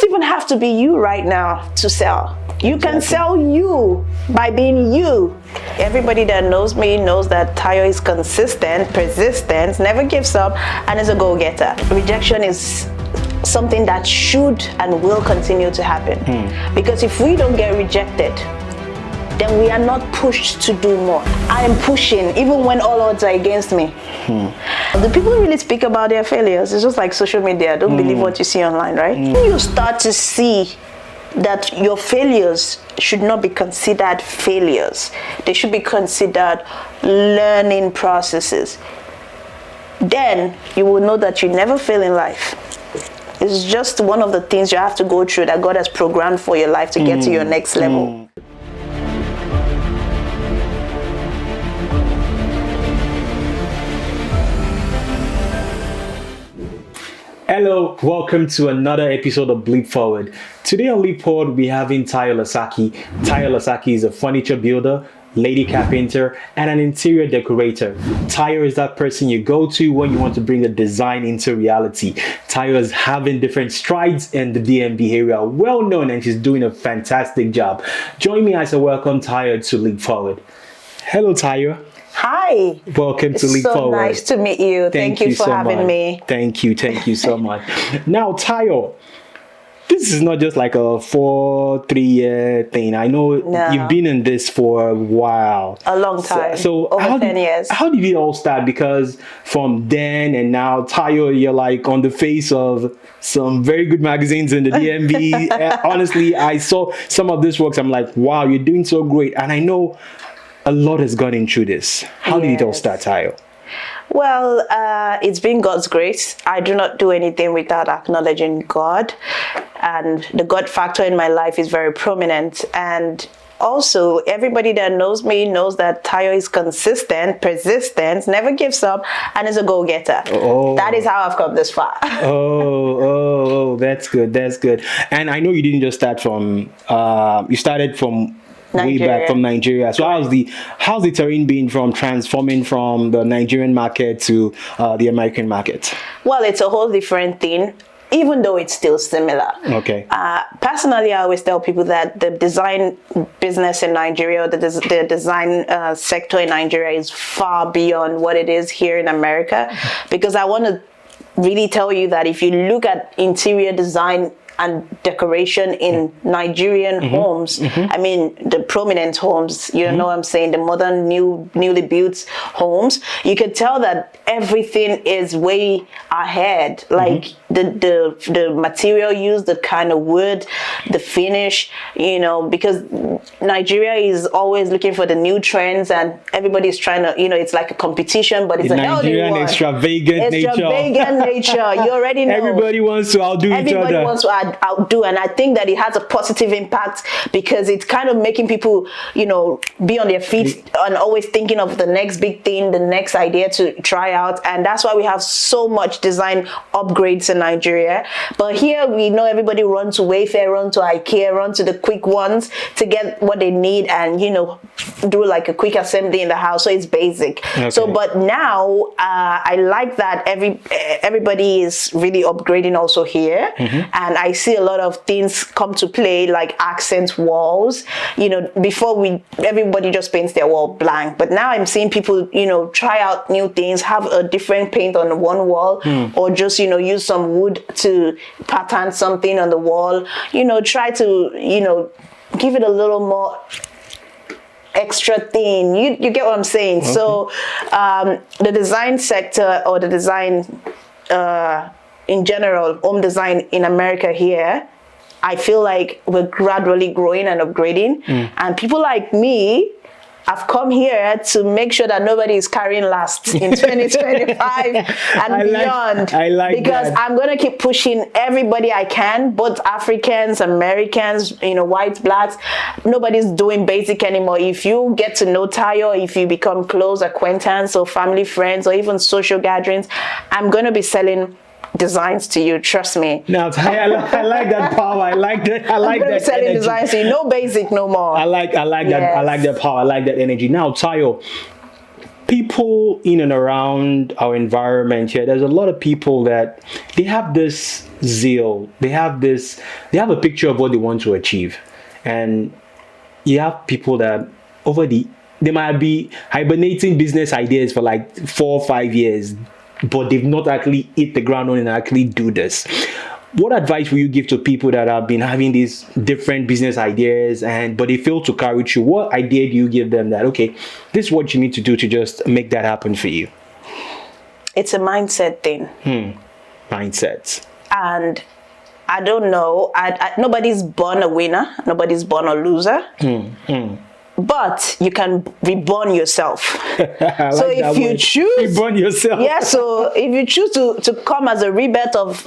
even have to be you right now to sell. You can sell you by being you. Everybody that knows me knows that Tayo is consistent, persistent, never gives up, and is a go-getter. Rejection is something that should and will continue to happen. Because if we don't get rejected, then we are not pushed to do more. I am pushing even when all odds are against me. Do people really speak about their failures? It's just like social media. Don't believe what you see online, right? You start to see that your failures should not be considered failures. They should be considered learning processes. Then you will know that you never fail in life. It's just one of the things you have to go through that God has programmed for your life to get to your next level. Hello, welcome to another episode of Leap Forward. Today on Leap Forward, we're having Tayo Lasaki. Tayo Lasaki is a furniture builder, lady carpenter, and an interior decorator. Tayo is that person you go to when you want to bring a design into reality. Tayo is having different strides in the DMV area, well known, and she's doing a fantastic job. Join me as I welcome Tayo to Leap Forward. Hello, Tayo. Hi. Welcome to Leap Forward. So nice to meet you. Thank you for having me. Thank you so much. Now, Tayo, this is not just like a 3-year thing. I know you've been in this for a while. A long time. So over 10 years. How did it all start? Because from then and now, Tayo, you're like on the face of some very good magazines in the DMV. Honestly, I saw some of this works. I'm like, wow, you're doing so great. And I know a lot has gone into this. How did it all start, Tayo? Well, it's been God's grace. I do not do anything without acknowledging God. And the God factor in my life is very prominent. And also, everybody that knows me knows that Tayo is consistent, persistent, never gives up, and is a go-getter. That is how I've come this far. That's good. That's good. And I know you didn't just start from, you started from Nigeria. Way back from Nigeria. So how's the terrain been from transforming from the Nigerian market to the American market? Well, it's a whole different thing, even though it's still similar. Okay. Personally, I always tell people that the design business in Nigeria, the design sector in Nigeria is far beyond what it is here in America, because I want to really tell you that if you look at interior design and decoration in Nigerian homes, I mean the prominent homes, you know what I'm saying, the modern newly built homes, you could tell that everything is way ahead. Like the material used, the kind of wood, the finish, you know, because Nigeria is always looking for the new trends and everybody's trying to, you know, it's like a competition, but it's a healthy one. Extravagant nature. You already know. Everybody wants to outdo each other. Everybody wants to outdo, and I think that it has a positive impact because it's kind of making people, you know, be on their feet and always thinking of the next big thing, the next idea to try out. And that's why we have so much design upgrades in Nigeria. But here we know everybody run to Wayfair, run to IKEA, run to the quick ones to get what they need and, you know, do like a quick assembly in the house. So it's basic. Okay. So, but now I like that everybody is really upgrading also here. And I see a lot of things come to play, like accent walls. You know, before everybody just paints their wall blank, but now I'm seeing people, you know, try out new things, have a different paint on one wall, or just, you know, use some wood to pattern something on the wall. You know, try to, you know, give it a little more extra thing. You get what I'm saying? Okay. So the design sector, or the design in general, home design in America here, I feel like we're gradually growing and upgrading. And people like me have come here to make sure that nobody is carrying last in 2025 and beyond. I like because that. I'm going to keep pushing everybody I can, both Africans, Americans, you know, whites, blacks. Nobody's doing basic anymore. If you get to know Tayo, if you become close acquaintance or family friends or even social gatherings, I'm going to be selling designs to you, trust me. Now, I like that power. I like that. I like that selling energy. Designs to you, no basic no more. I like that. I like that power. I like that energy. Now, Tayo, people in and around our environment here, there's a lot of people that they have this zeal, they have a picture of what they want to achieve. And you have people that they might be hibernating business ideas for like 4 or 5 years, but they've not actually hit the ground on and actually do this. What advice will you give to people that have been having these different business ideas but they fail to carry through? What idea do you give them that, okay, this is what you need to do to just make that happen for you? It's a mindset thing. Mindset. And I don't know. Nobody's born a winner. Nobody's born a loser. But you can reborn yourself. So if you choose, reborn yourself. Yeah. So if you choose to come as a rebirth of,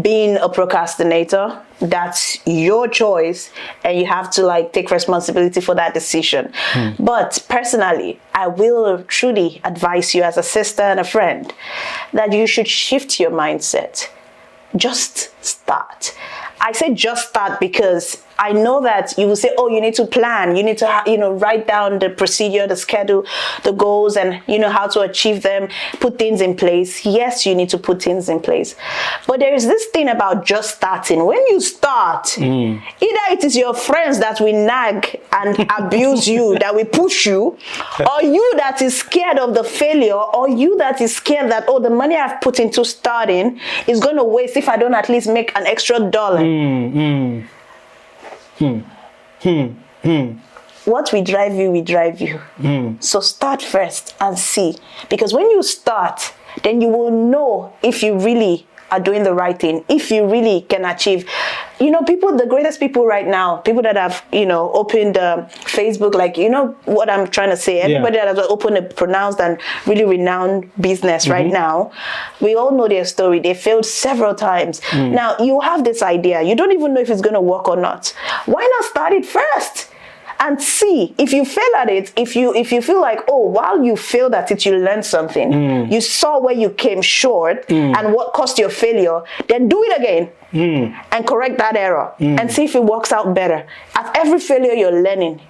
being a procrastinator, that's your choice, and you have to like take responsibility for that decision. But personally, I will truly advise you as a sister and a friend that you should shift your mindset. Just start. I say just start because I know that you will say, oh, you need to plan. You need to, write down the procedure, the schedule, the goals, and how to achieve them, put things in place. Yes, you need to put things in place. But there is this thing about just starting. When you start, either it is your friends that will nag and abuse you, that will push you, or you that is scared of the failure, or you that is scared that, oh, the money I've put into starting is going to waste if I don't at least make an extra $1. What will drive you. So start first and see, because when you start, then you will know if you really are doing the right thing, if you really can achieve. The greatest people right now, people that have opened Facebook, like what I'm trying to say, everybody that has opened a pronounced and really renowned business right now, we all know their story. They failed several times. Now you have this idea, you don't even know if it's going to work or not. Why not start it first and see? If you fail at it, if you feel like, oh, while you failed at it, you learned something, you saw where you came short and what caused your failure, then do it again and correct that error and see if it works out better. At every failure, you're learning.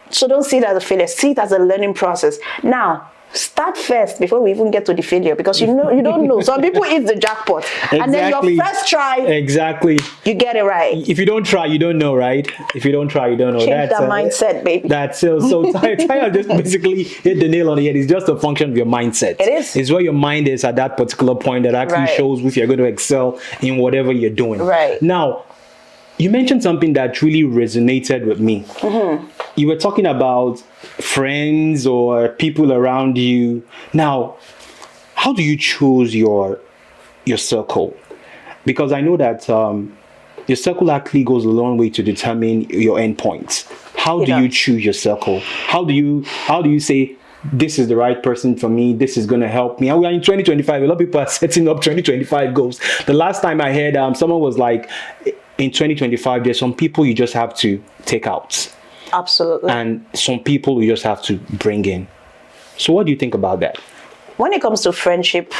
So don't see it as a failure, see it as a learning process. Now, start first before we even get to the failure, because you don't know. Some people hit the jackpot, and then your first try, you get it right. If you don't try, you don't know, right? If you don't try, you don't know. Change that mindset, baby. That's so. Tayo just basically hit the nail on the head. It's just a function of your mindset. It is. It's where your mind is at that particular point that actually shows if you're going to excel in whatever you're doing. Right. Now, you mentioned something that really resonated with me. You were talking about friends or people around you. Now, how do you choose your circle? Because I know that your circle actually goes a long way to determine your endpoints. How do you choose your circle? How do you say, this is the right person for me, this is going to help me? And we are in 2025. A lot of people are setting up 2025 goals. The last time I heard someone was like, in 2025, there's some people you just have to take out. Absolutely. And some people you just have to bring in. So what do you think about that? When it comes to friendship,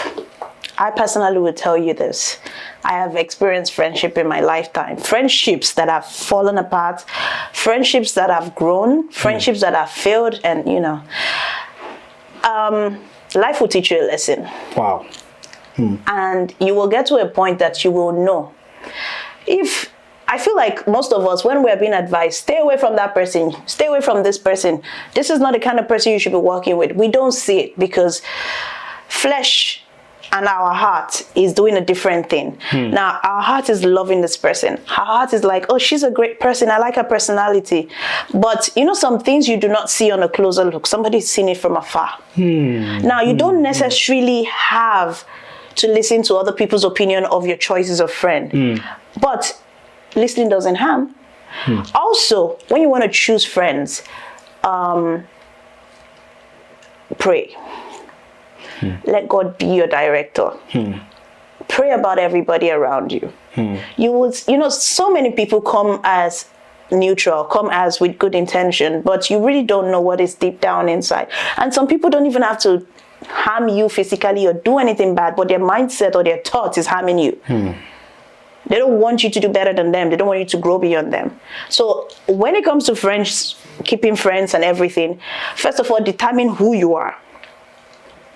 I personally would tell you this. I have experienced friendship in my lifetime. Friendships that have fallen apart, friendships that have grown, friendships that have failed, and life will teach you a lesson. Wow. And you will get to a point that you will know. If I feel like most of us, when we're being advised, stay away from that person, stay away from this person, this is not the kind of person you should be working with, we don't see it because flesh and our heart is doing a different thing. Now, our heart is loving this person. Our heart is like, oh, she's a great person, I like her personality. But some things you do not see on a closer look. Somebody's seen it from afar. Now, you don't necessarily have to listen to other people's opinion of your choices of friend. But listening doesn't harm. Also, when you want to choose friends, pray. Let God be your director. Pray about everybody around you. You will, so many people come as neutral, come as with good intention, but you really don't know what is deep down inside. And some people don't even have to harm you physically or do anything bad, but their mindset or their thoughts is harming you. They don't want you to do better than them. They don't want you to grow beyond them. So when it comes to friends, keeping friends and everything, first of all, determine who you are.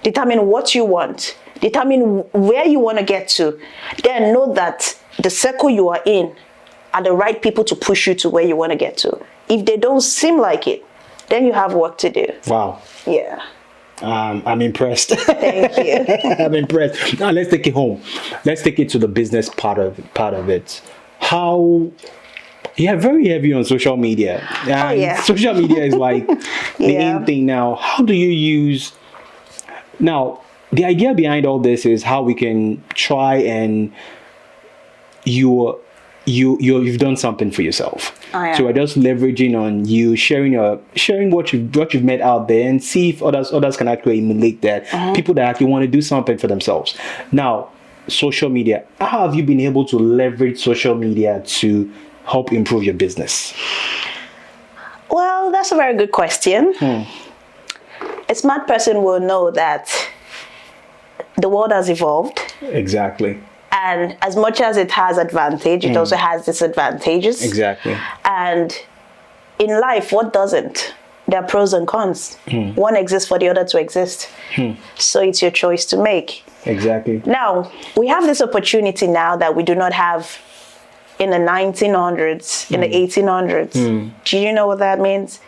Determine what you want. Determine where you want to get to. Then know that the circle you are in are the right people to push you to where you want to get to. If they don't seem like it, then you have work to do. Wow. Yeah. I'm impressed. Thank you. I'm impressed. Now let's take it home. Let's take it to the business part of it. How very heavy on social media. And social media is like the in thing now. How do you use now? The idea behind all this is how we can try and you've done something for yourself. So we're just leveraging on you sharing what you've met out there and see if others can actually emulate that. People that actually want to do something for themselves. Now, social media. How have you been able to leverage social media to help improve your business? Well, that's a very good question. A smart person will know that the world has evolved. Exactly. And as much as it has advantage, it also has disadvantages. Exactly. And in life, what doesn't? There are pros and cons. One exists for the other to exist. So it's your choice to make. Exactly. Now, we have this opportunity now that we do not have in the 1900s, in the 1800s. Do you know what that means?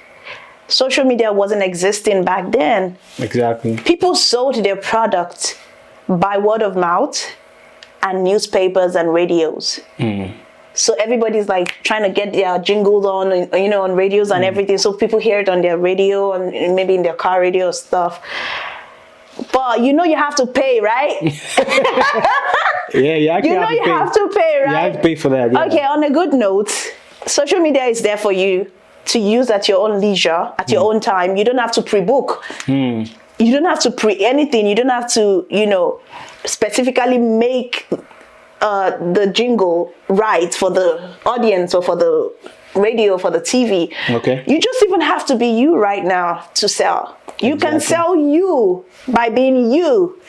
Social media wasn't existing back then. Exactly. People sold their product by word of mouth and newspapers and radios. So everybody's like trying to get their jingles on, on radios and everything. So people hear it on their radio and maybe in their car radio stuff. But you have to pay, right? Yeah, you actually have to pay, right? You have to pay for that. Yeah. Okay, on a good note, social media is there for you to use at your own leisure, at your own time. You don't have to pre-book. You don't have to anything. You don't have to, specifically make the jingle right for the audience or for the radio, for the TV. Okay. You just even have to be you right now to sell. You can sell you by being you.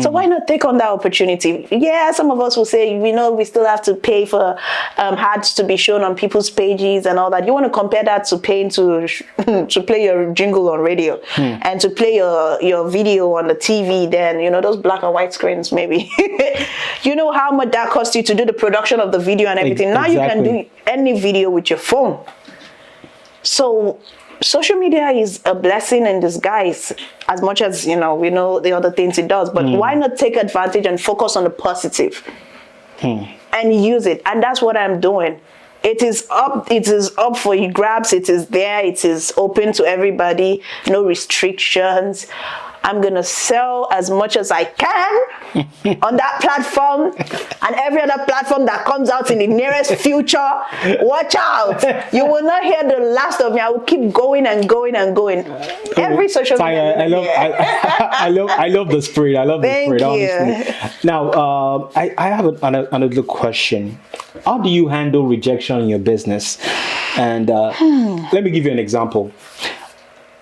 So why not take on that opportunity? Yeah, some of us will say, we still have to pay for ads to be shown on people's pages and all that. You want to compare that to paying to play your jingle on radio and to play your video on the TV, then, those black and white screens maybe. You know how much that costs you to do the production of the video and everything. Now you can do any video with your phone. So social media is a blessing in disguise, as much as we know the other things it does, but why not take advantage and focus on the positive and use it? And that's what I'm doing. It is up for you grabs. It is there. It is open to everybody. No restrictions. I'm gonna sell as much as I can on that platform and every other platform that comes out in the nearest future. Watch out! You will not hear the last of me. I will keep going and going and going. Every social media. I love the spirit. I love the spirit. Thank you. Honestly. Now, I have another question. How do you handle rejection in your business? And let me give you an example.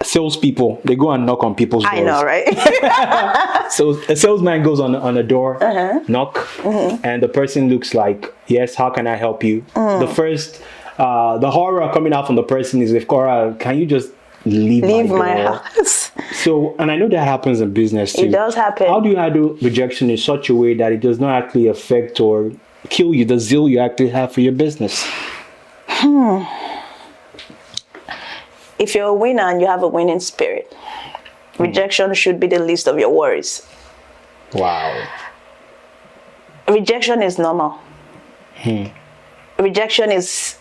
Salespeople, they go and knock on people's doors. I know, right? So a salesman goes on a door, knock, and the person looks like, yes, how can I help you? The first, the horror coming out from the person is, if Cora, can you just leave my house? So, and I know that happens in business too. It does happen. How do you handle rejection in such a way that it does not actually affect or kill you, the zeal you actually have for your business? If you're a winner and you have a winning spirit, rejection should be the least of your worries. Wow. Rejection is normal. Rejection is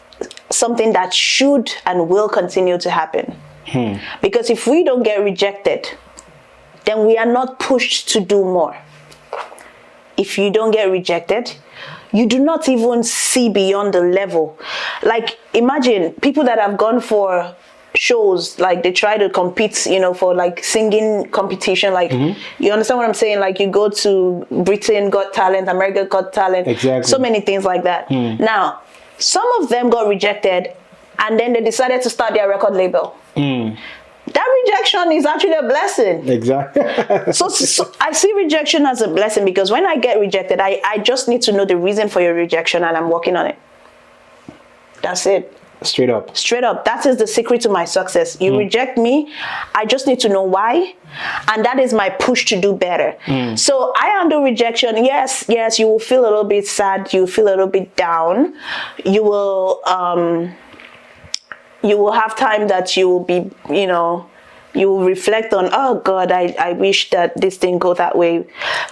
something that should and will continue to happen. Because if we don't get rejected, then we are not pushed to do more. If you don't get rejected, you do not even see beyond the level. Like, imagine people that have gone for shows, like they try to compete, for like singing competition, like you understand what I'm saying? Like you go to Britain Got Talent, America Got Talent, exactly. So many things like that. Now, some of them got rejected and then they decided to start their record label. that rejection is actually a blessing. Exactly. So I see rejection as a blessing, because when I get rejected, I just need to know the reason for your rejection, and I'm working on it. That's it. Straight up. Straight up. That is the secret to my success. You reject me, I just need to know why. And that is my push to do better. So I handle rejection. Yes, you will feel a little bit sad. You will feel a little bit down. You will have time that you will be, you will reflect on, oh God, I wish that this didn't go that way.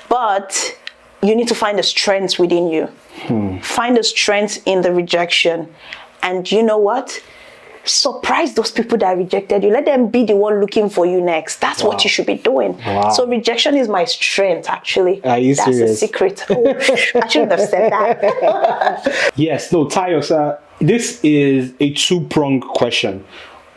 But you need to find the strength within you. Find the strength in the rejection. And you know what? Surprise those people that rejected you. Let them be the one looking for you next. That's what you should be doing. Wow. So rejection is my strength, actually. Are you That's serious? a secret. Oh, I shouldn't have said that. Yes, no, Tayo, sir, this is a two-pronged question.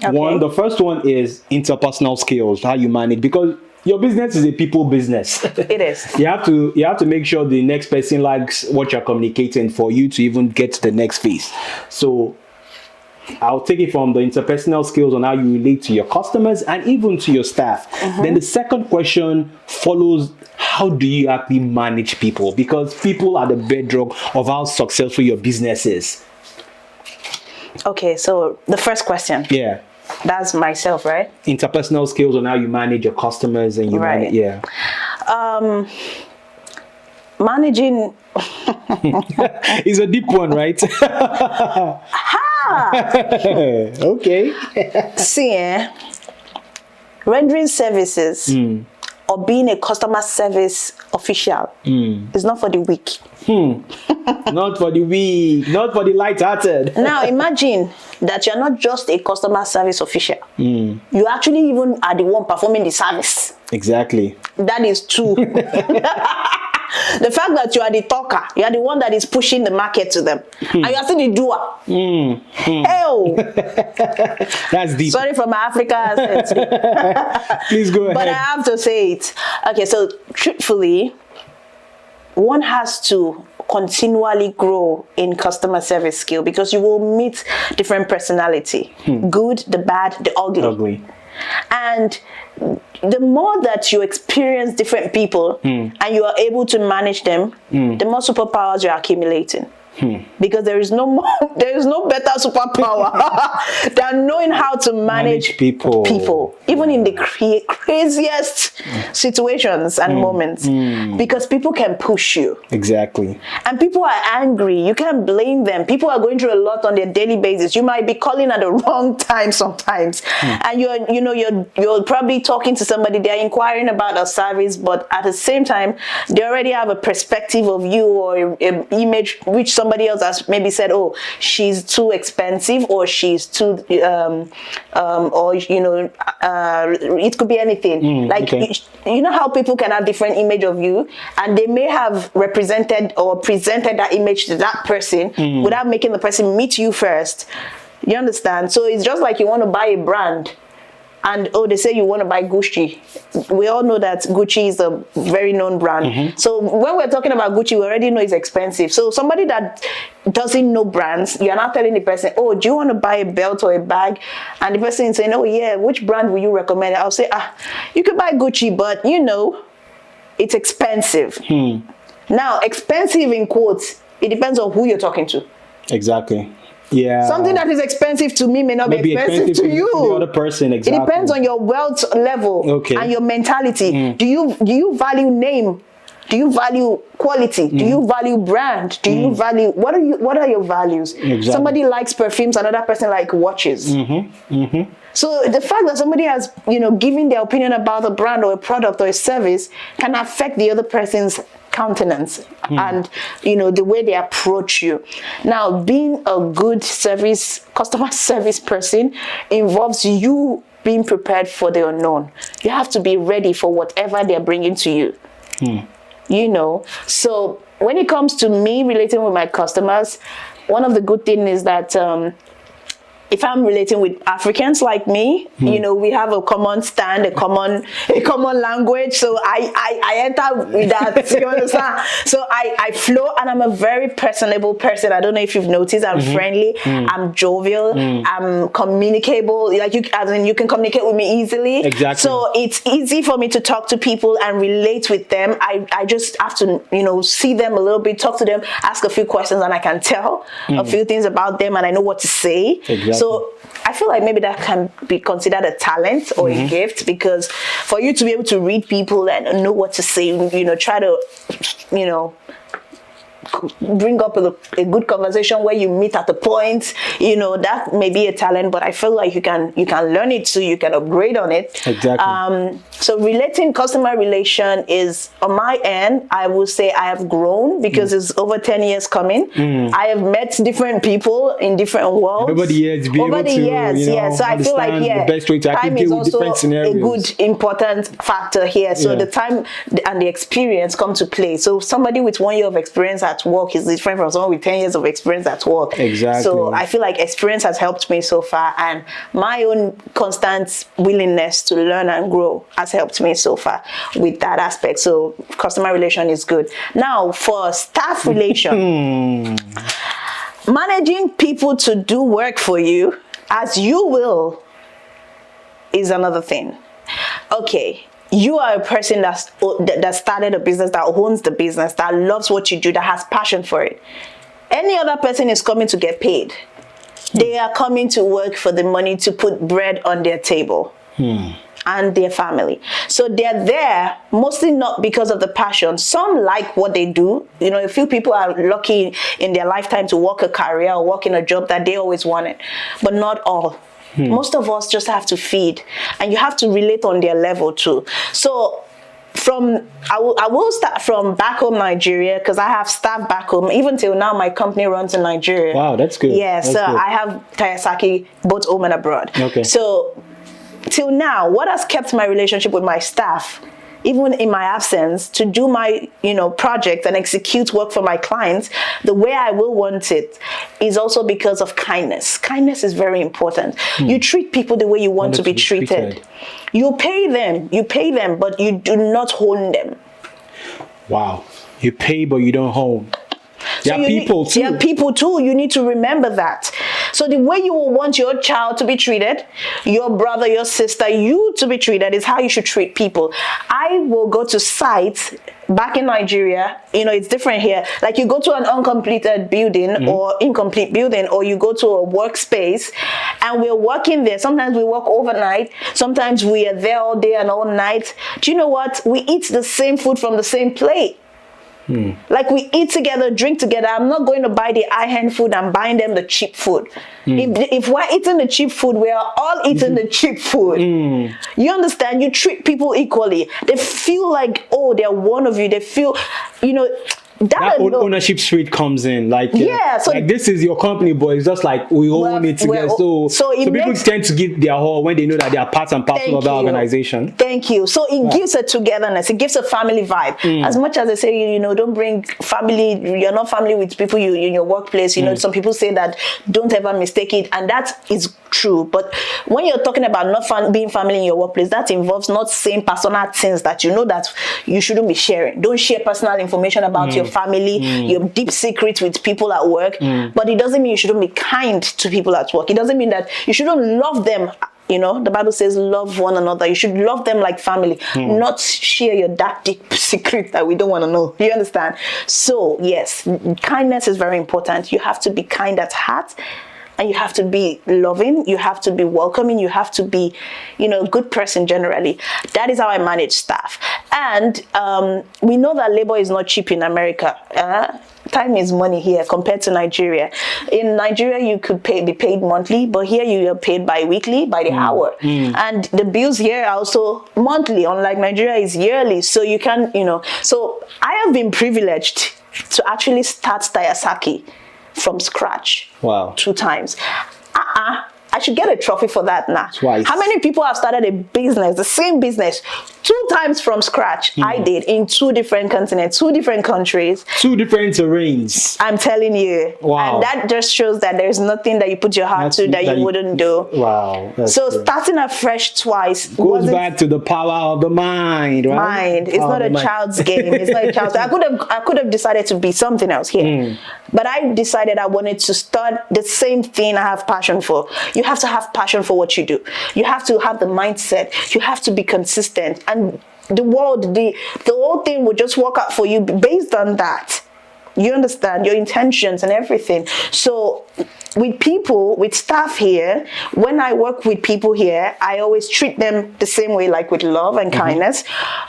Okay. The first one is interpersonal skills, how you manage, because your business is a people business. It is. You have to make sure the next person likes what you're communicating for you to even get to the next phase. So I'll take it from the interpersonal skills on how you relate to your customers and even to your staff. Then the second question follows, how do you actually manage people? Because people are the bedrock of how successful your business is. Okay, so the first question. Yeah. That's myself, right? Interpersonal skills on how you manage your customers and you Right. Managing. It's a deep one, right? Okay. See, rendering services or being a customer service official is not for the weak. Not for the weak, not for the light-hearted. Now imagine that you're not just a customer service official. You actually even are the one performing the service. Exactly. That is true. The fact that you are the talker, you are the one that is pushing the market to them, and you are still the doer. Hell. That's deep. Sorry for my African accent. Please go ahead. But I have to say it. Okay, so truthfully, one has to continually grow in customer service skill, because you will meet different personality, good, the bad, the ugly. And the more that you experience different people and you are able to manage them, the more superpowers you're accumulating. Because there is no better superpower than knowing how to manage people, even in the craziest situations and moments, because people can push you. Exactly. And people are angry. You can't blame them. People are going through a lot on their daily basis. You might be calling at the wrong time sometimes, and you're probably talking to somebody. They're inquiring about a service, but at the same time, they already have a perspective of you or an image which somebody else has maybe said, oh, she's too expensive, or she's too it could be anything. You know how people can have different image of you, and they may have represented or presented that image to that person without making the person meet you first. You understand? So it's just like you want to buy a brand, and they say you want to buy Gucci. We all know that Gucci is a very known brand. So when we're talking about Gucci, we already know it's expensive. So somebody that doesn't know brands, you're not telling the person, oh, do you want to buy a belt or a bag? And the person is saying, oh yeah, which brand will you recommend? I'll say, you could buy Gucci, but it's expensive. Now, expensive in quotes, it depends on who you're talking to. Exactly. Yeah. Something that is expensive to me may not be expensive to you. The other person, exactly. It depends on your wealth level and your mentality. Do you value name? Do you value quality? Do you value brand? Do you value what are your values? Exactly. Somebody likes perfumes, another person likes watches. So the fact that somebody has given their opinion about a brand or a product or a service can affect the other person's countenance and the way they approach you. Now, being a good customer service person involves you being prepared for the unknown. You have to be ready for whatever they're bringing to you. So when it comes to me relating with my customers, one of the good things is that if I'm relating with Africans like me, you know, we have a common stand, a common language. So I enter with that. You understand? So I flow, and I'm a very personable person. I don't know if you've noticed. I'm friendly. I'm jovial. I'm communicable. Like you can communicate with me easily. Exactly. So it's easy for me to talk to people and relate with them. I just have to, you know, see them a little bit, talk to them, ask a few questions, and I can tell a few things about them, and I know what to say. Exactly. So I feel like maybe that can be considered a talent or a gift, because for you to be able to read people and know what to say, you know, try to, you know, bring up a good conversation where you meet at the point, you know, that may be a talent, but I feel like you can learn it too, you can upgrade on it. Exactly. So relating, customer relation is, on my end, I will say I have grown, because it's over 10 years coming. I have met different people in different worlds. Over the years, be able to, you know, so I feel like, the best way to time actually is deal with also different scenarios. a good important factor here. So the time and the experience come to play. So somebody with 1 year of experience at work is different from someone with 10 years of experience at work. Exactly. So I feel like experience has helped me so far, and my own constant willingness to learn and grow has helped me so far with that aspect. So customer relation is good. Now for staff relation, managing people to do work for you as you will is another thing. Okay, you are a person that started a business, that owns the business, that loves what you do, that has passion for it. Any other person is coming to get paid. They are coming to work for the money to put bread on their table and their family. So they're there mostly not because of the passion. Some like what they do. You know, a few people are lucky in their lifetime to work a career or work in a job that they always wanted, but not all. Most of us just have to feed, and you have to relate on their level too. So I will start from back home Nigeria, because I have staff back home. Even till now, my company runs in Nigeria. Wow, that's good. Yeah, that's so good. I have Tayo Lasaki both home and abroad. Okay. So till now, what has kept my relationship with my staff, even in my absence, to do my, you know, project and execute work for my clients the way I will want it, is also because of kindness. Kindness is very important. You treat people the way you want to be treated. You pay them, but you do not own them. Wow. You pay, but you don't own. There are people too. You need to remember that. So the way you will want your child to be treated, your brother, your sister, you to be treated, is how you should treat people. I will go to sites back in Nigeria. You know, it's different here. Like you go to an uncompleted building or incomplete building, or you go to a workspace and we're working there. Sometimes we work overnight. Sometimes we are there all day and all night. Do you know what? We eat the same food from the same plate. Like we eat together, drink together. I'm not going to buy the high-end food. I'm buying them the cheap food. If we're eating the cheap food, we are all eating the cheap food. You understand? You treat people equally. They feel like, oh, they're one of you. They feel, you know, that ownership spirit comes in. Like, so like this is your company, but it's just like we own it together. So people tend to give their all when they know that they are part and parcel of the organization. Thank you. So it gives a togetherness. It gives a family vibe. As much as they say, you know, don't bring family. You're not family with people you in your workplace. You know, some people say that. Don't ever mistake it, and that is true. But when you're talking about not being family in your workplace, that involves not saying personal things that you know that you shouldn't be sharing. Don't share personal information about your family, your deep secrets with people at work. But it doesn't mean you shouldn't be kind to people at work. It doesn't mean that you shouldn't love them. You know, the Bible says love one another. You should love them like family, not share your dark deep secret that we don't want to know. You understand? So yes, kindness is very important. You have to be kind at heart, and you have to be loving, you have to be welcoming, you have to be, you know, a good person generally. That is how I manage staff. And we know that labor is not cheap in America. Time is money here compared to Nigeria. In Nigeria, you could be paid monthly, but here you are paid bi-weekly, by the hour. And the bills here are also monthly, unlike Nigeria is yearly. So you can, you know, so I have been privileged to actually start Tayo Lasaki from scratch. Wow. 2 times. I should get a trophy for that now. Twice. How many people have started a business, the same business, 2 times from scratch. I did in 2 different continents, 2 different countries. 2 different terrains. I'm telling you. Wow. And that just shows that there's nothing that you put your heart to that you wouldn't do. Wow. So starting afresh twice goes back to the power of the mind, right? Mind. It's not a child's game. It's not a child's. I could have decided to be something else here. But I decided I wanted to start the same thing I have passion for. You have to have passion for what you do. You have to have the mindset. You have to be consistent. And the world, the whole thing will just work out for you based on that. You understand your intentions and everything. So with people, with staff here, when I work with people here, I always treat them the same way, like with love and kindness.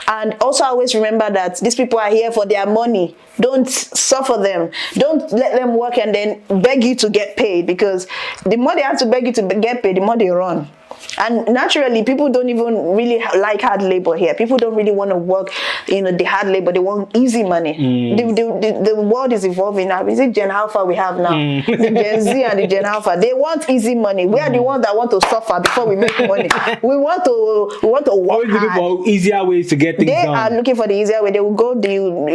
And also I always remember that these people are here for their money. Don't suffer them. Don't let them work and then beg you to get paid, because the more they have to beg you to get paid, the more they run. And naturally, people don't even really like hard labor here. People don't really want to work, the hard labor. They want easy money. The world is evolving now. Is it Gen Alpha we have now? The Gen Z and the Gen Alpha. They want easy money. We are the ones that want to suffer before we make money. We want to work always looking for easier ways to get things done. They are looking for the easier way. They will go the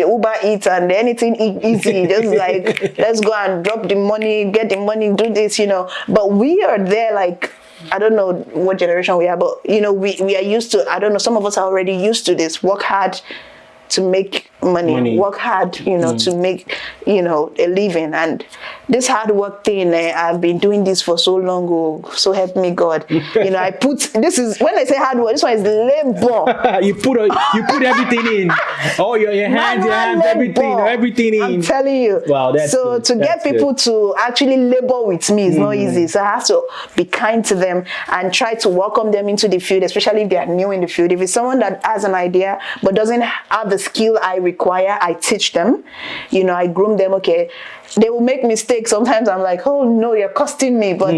Uber Eats and anything easy. Just like, let's go and drop the money, get the money, do this, But we are there like, I don't know what generation we are, but we are used to, I don't know, some of us are already used to this. Work hard to make money. Work hard, to make, a living. And this hard work thing, I've been doing this for so long, so help me God. I put, this is, when I say hard work, this one is labor. you put everything in. Oh, your hands, everything in. I'm telling you. Wow, that's so good. To get people to actually labor with me is not easy. So I have to be kind to them and try to welcome them into the field, especially if they are new in the field. If it's someone that has an idea but doesn't have the skill I require, I teach them. I groom them. Okay, they will make mistakes. Sometimes I'm like, oh no, you're costing me, but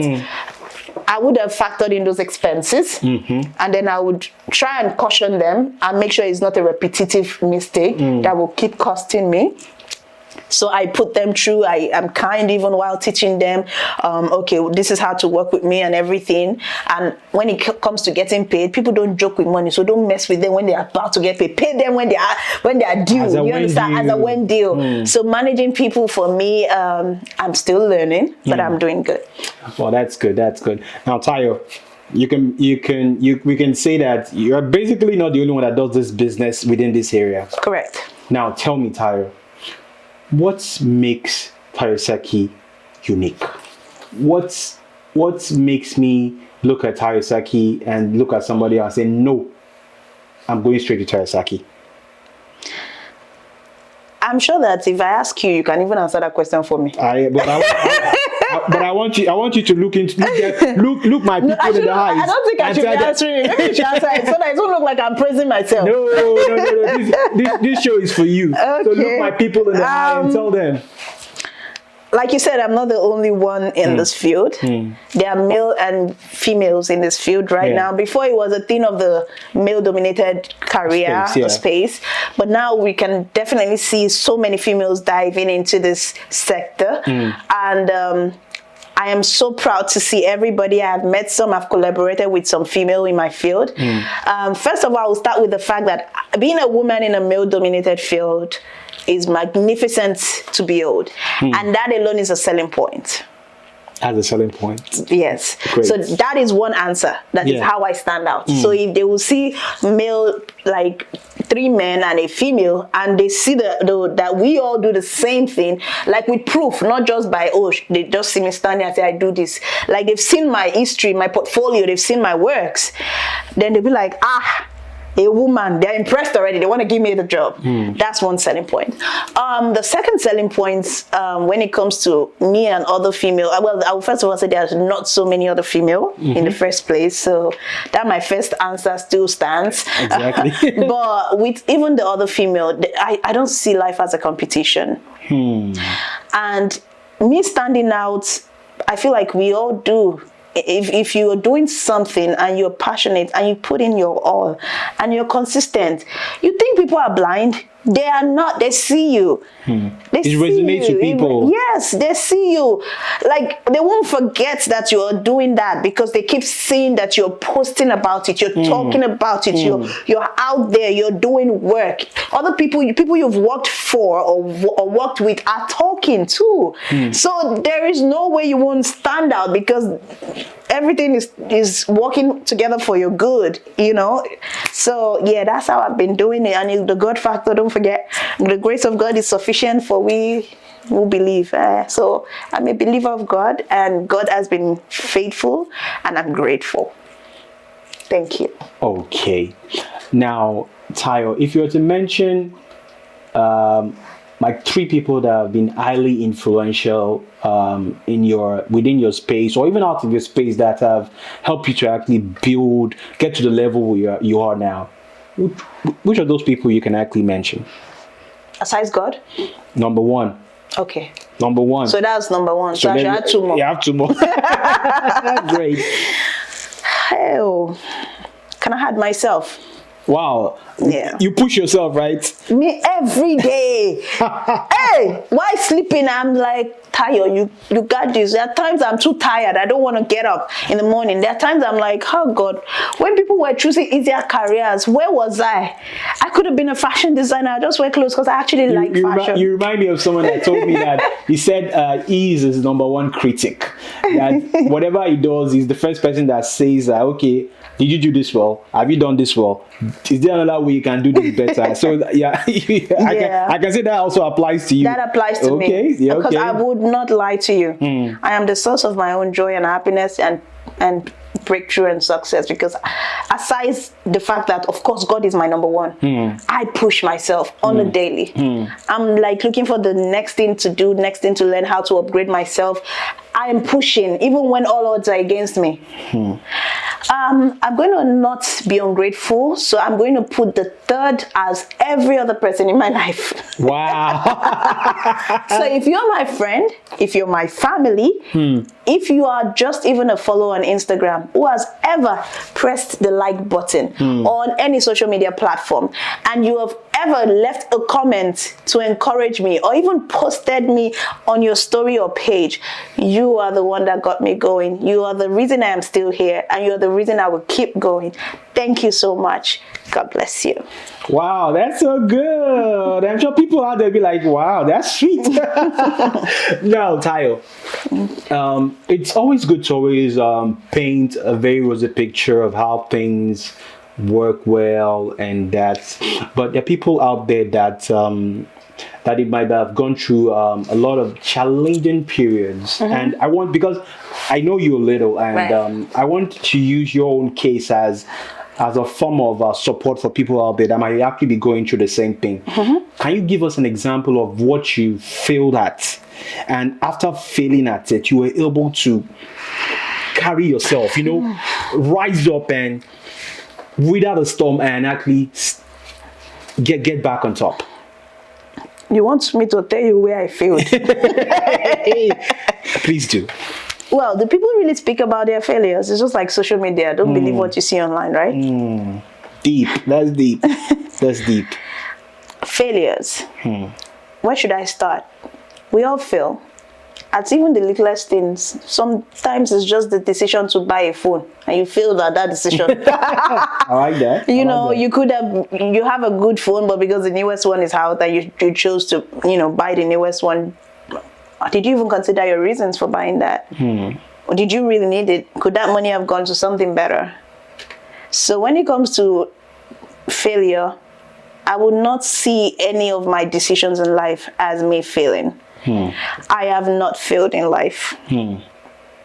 I would have factored in those expenses, and then I would try and caution them and make sure it's not a repetitive mistake that will keep costing me. So I put them through. I am kind even while teaching them. Okay, this is how to work with me and everything. And when it comes to getting paid, people don't joke with money. So don't mess with them when they are about to get paid. Pay them when they are due. You understand? As a when deal. So managing people for me, I'm still learning, but I'm doing good. Well, that's good. That's good. Now, Tayo, we can say that you're basically not the only one that does this business within this area. Correct. Now, tell me, Tayo, what makes Tayo Lasaki unique? What makes me look at Tayo Lasaki and look at somebody else and say, no, I'm going straight to Tayo Lasaki? I'm sure that if I ask you, you can even answer that question for me. But I want you to look my people in the eyes. I don't think I should be answering. Maybe you should answer it so that it won't look like I'm praising myself. No. This show is for you. Okay. So look my people in the eye and tell them. Like you said, I'm not the only one in this field. There are male and females in this field right now. Before, it was a thing of the male-dominated career space. But now we can definitely see so many females diving into this sector. And I am so proud to see everybody. I've met some, I've collaborated with some female in my field. First of all, I'll start with the fact that being a woman in a male-dominated field is magnificent to behold. And that alone is a selling point. As a selling point. Yes. Great. So that is one answer. That is how I stand out. So if they will see male, like 3 men and a female, and they see that we all do the same thing, like with proof, not just by, they just see me standing and say, I do this. Like they've seen my history, my portfolio, they've seen my works. Then they'll be like, a woman, they're impressed already. They want to give me the job. That's one selling point. The second selling point, when it comes to me and other female, well, I will first of all say there's not so many other female in the first place. So that my first answer still stands. Exactly. But with even the other female, I don't see life as a competition. And me standing out, I feel like we all do. If you're doing something and you're passionate and you put in your all and you're consistent, you think people are blind? They are not. They see you. They It resonates with people. Yes, they see you. Like, they won't forget that you are doing that because they keep seeing that you're posting about it. You're talking about it. You're out there. You're doing work. Other people you've worked for or worked with are talking too. So there is no way you won't stand out because everything is working together for your good, you know. So yeah, that's how I've been doing it. And the God factor, don't forget, the grace of God is sufficient for we who believe. So I'm a believer of God, and God has been faithful, and I'm grateful. Thank you. Okay. Now, Tayo, if you were to mention like 3 people that have been highly influential within your space or even out of your space that have helped you to actually get to the level you are now, which of those people you can actually mention? Aside God? Number 1. Okay. Number 1. So that's number 1. So I should add 2 more. You have 2 more. Great. Hell. Can I add myself? Wow. Yeah. You push yourself, right? Me every day. Hey, while sleeping, I'm like, Tayo, you got this. There are times I'm too tired. I don't want to get up in the morning. There are times I'm like, oh God, when people were choosing easier careers, where was I? I could have been a fashion designer. I just wear clothes because I actually like fashion. You remind me of someone that told me that he said he is his number 1 critic. That whatever he does, he's the first person that says, okay, did you do this well? Have you done this well? Is there another way you can do this better? So I can say that also applies to you. That applies to me. Yeah, because I would not lie to you. I am the source of my own joy and happiness and breakthrough and success, because aside the fact that of course God is my number 1, I push myself on a daily. I'm like looking for the next thing to do, next thing to learn, how to upgrade myself. I am pushing even when all odds are against me. I'm going to not be ungrateful, so I'm going to put the 3rd as every other person in my life. Wow. So if you're my friend, if you're my family, if you are just even a follower on Instagram who has ever pressed the like button on any social media platform, and you have ever left a comment to encourage me or even posted me on your story or page, you are the one that got me going. You are the reason I am still here, and you're the reason I will keep going. Thank you so much. God bless you. Wow, that's so good. I'm sure people out there be like, wow, that's sweet. Now, Tayo, it's always good to always paint a very rosy picture of how things work well, and but there are people out there that it might have gone through a lot of challenging periods. And because I know you a little, and I want to use your own case as a form of support for people out there that might actually be going through the same thing. Can you give us an example of what you failed at, and after failing at it, you were able to carry yourself, rise up and without a storm and actually get back on top? You want me to tell you where I failed? Please do. Well, do people really speak about their failures? It's just like social media. Don't believe what you see online, right? Deep. That's deep. That's deep. Failures. Where should I start? We all fail. At even the littlest things. Sometimes it's just the decision to buy a phone, and you failed at that decision. I like that. You have a good phone, but because the newest one is out, and you chose to, buy the newest one. Did you even consider your reasons for buying that? Or did you really need it? Could that money have gone to something better? So when it comes to failure, I would not see any of my decisions in life as me failing. I have not failed in life.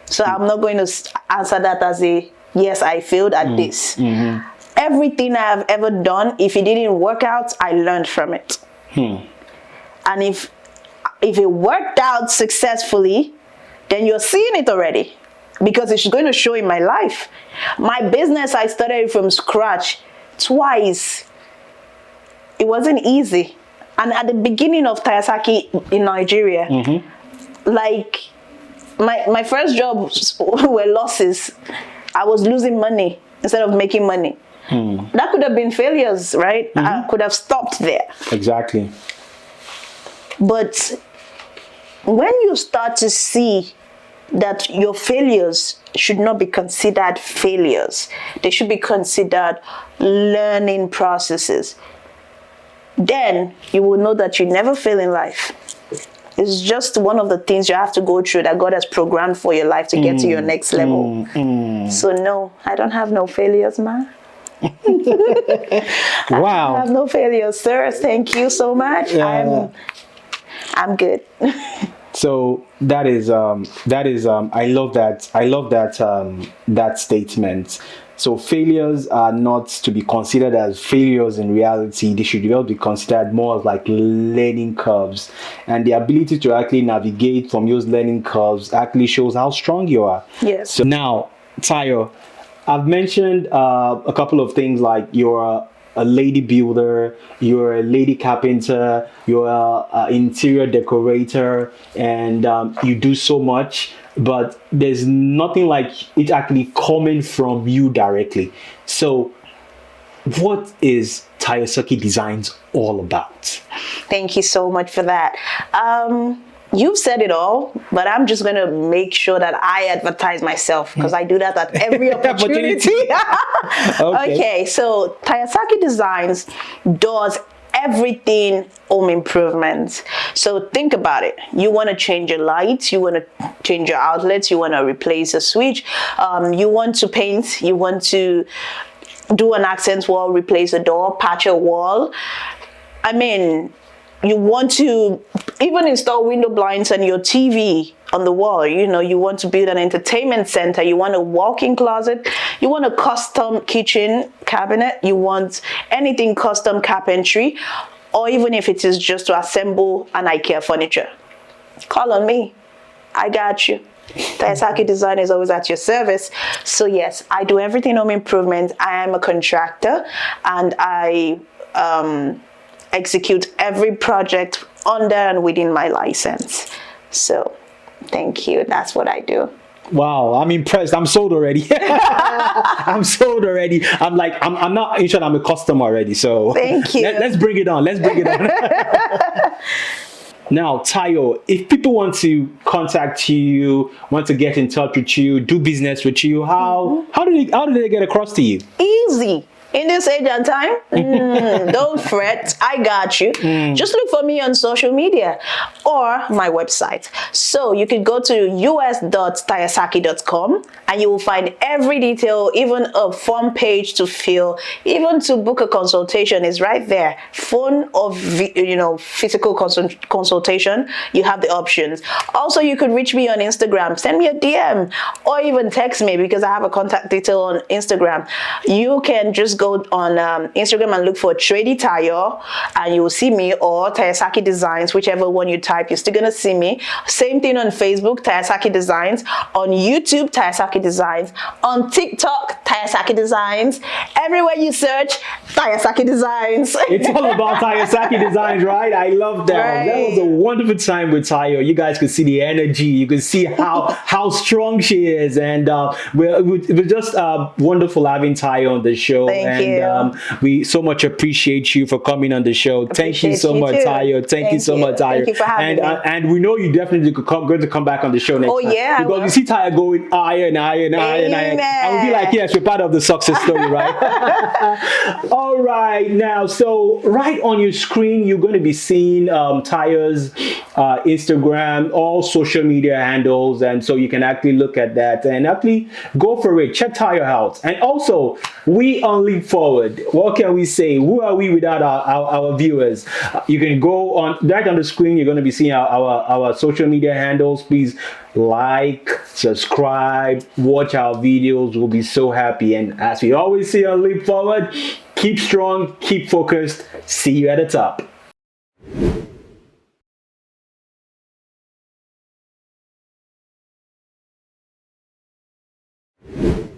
So I'm not going to answer that as a, yes, I failed at this. Everything I have ever done, if it didn't work out, I learned from it. And if it worked out successfully, then you're seeing it already, because it's going to show in my life. My business, I started from scratch twice. It wasn't easy. And at the beginning of Tayo Lasaki in Nigeria, like my first jobs were losses. I was losing money instead of making money. That could have been failures, right? I could have stopped there. Exactly. But when you start to see that your failures should not be considered failures, they should be considered learning processes, then you will know that you never fail in life. It's just one of the things you have to go through that God has programmed for your life to get to your next level. So no, I don't have no failures, man. Wow. I have no failures, sir. Thank you so much. Yeah. I'm good. So that is I love that statement. So failures are not to be considered as failures in reality. They should be considered more as like learning curves, and the ability to actually navigate from those learning curves actually shows how strong you are. Yes. So now, Tayo, I've mentioned a couple of things like you're a lady builder, you're a lady carpenter, you're an interior decorator, and you do so much, but there's nothing like it actually coming from you directly. So what is Tayo Lasaki Designs all about? Thank you so much for that. You've said it all, but I'm just going to make sure that I advertise myself because I do that at every opportunity. Okay, so Tayo Lasaki Designs does everything home improvements. So think about it. You want to change your lights, you want to change your outlets, you want to replace a switch, you want to paint, you want to do an accent wall, replace a door, patch a wall. I mean, you want to even install window blinds on your TV on the wall. You know, you want to build an entertainment center. You want a walk-in closet. You want a custom kitchen cabinet. You want anything custom carpentry, or even if it is just to assemble an IKEA furniture. Call on me. I got you. Tayo Lasaki Design is always at your service. So yes, I do everything home improvement. I am a contractor, and I execute every project under and within my license. So thank you. That's what I do. Wow, I'm impressed. I'm sold already. I'm sold already. I'm like, I'm not sure I'm a customer already. So thank you. Let's bring it on. Let's bring it on. Now, Tayo, if people want to contact you, want to get in touch with you, do business with you, how do they get across to you? Easy. In this age and time, don't fret. I got you. Just look for me on social media or my website. So you could go to us.tayosaki.com and you will find every detail, even a form page to fill, even to book a consultation is right there. Phone or physical consultation, you have the options. Also, you could reach me on Instagram. Send me a DM or even text me because I have a contact detail on Instagram. You can just go on Instagram and look for Trady Tayo and you will see me, or Tayo Lasaki Designs, whichever one you type, you're still gonna see me. Same thing on Facebook, Tayo Lasaki Designs, on YouTube, Tayo Lasaki Designs, on TikTok, Tayo Lasaki Designs. Everywhere you search, Tayo Lasaki Designs. It's all about Tayo Lasaki Designs, right? I love that. Right. That was a wonderful time with Tayo. You guys could see the energy. You could see how strong she is, and it was just wonderful having Tayo on the show. Thank you. We so much appreciate you for coming on the show. Thank you so much, Tayo. Thank you so much, Tayo. Thank you for having me. And we know you definitely going to come back on the show next time. Oh yeah, because you see Tayo going higher and higher and higher and higher. And we'll be like, yes, you're part of the success story, right? All right, now, so right on your screen, you're going to be seeing Tayo's Instagram, all social media handles, and so you can actually look at that and actually go for it. Check Tayo out. And also, we on Leap Forward, what can we say? Who are we without our viewers? You can go on right on the screen. You're going to be seeing our social media handles. Please like, subscribe, watch our videos. We'll be so happy. And as we always say on Leap Forward, keep strong, keep focused. See you at the top.